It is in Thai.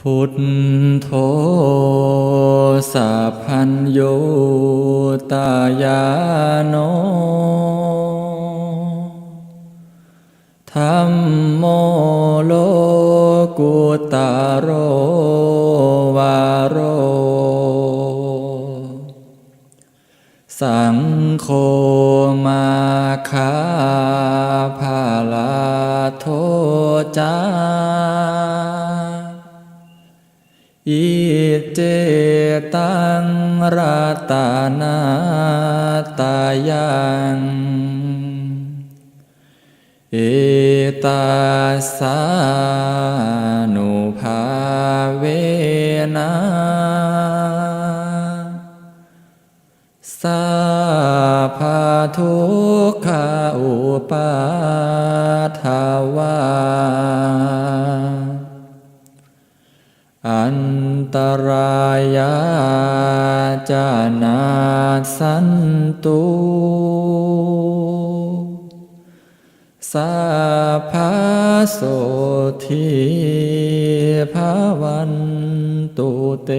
พุทโธสัพพัญโยตายาโนธัมโมโลกุตโรวาโรสังโฆมาคาภาลาโทจาอิเจตังรัตนาตายังเอตาสานุภาเวนะสัพพทุกขาอุปาทาวาอันตรายาจานาสันตุสัพพะโสทิภาวันตุเต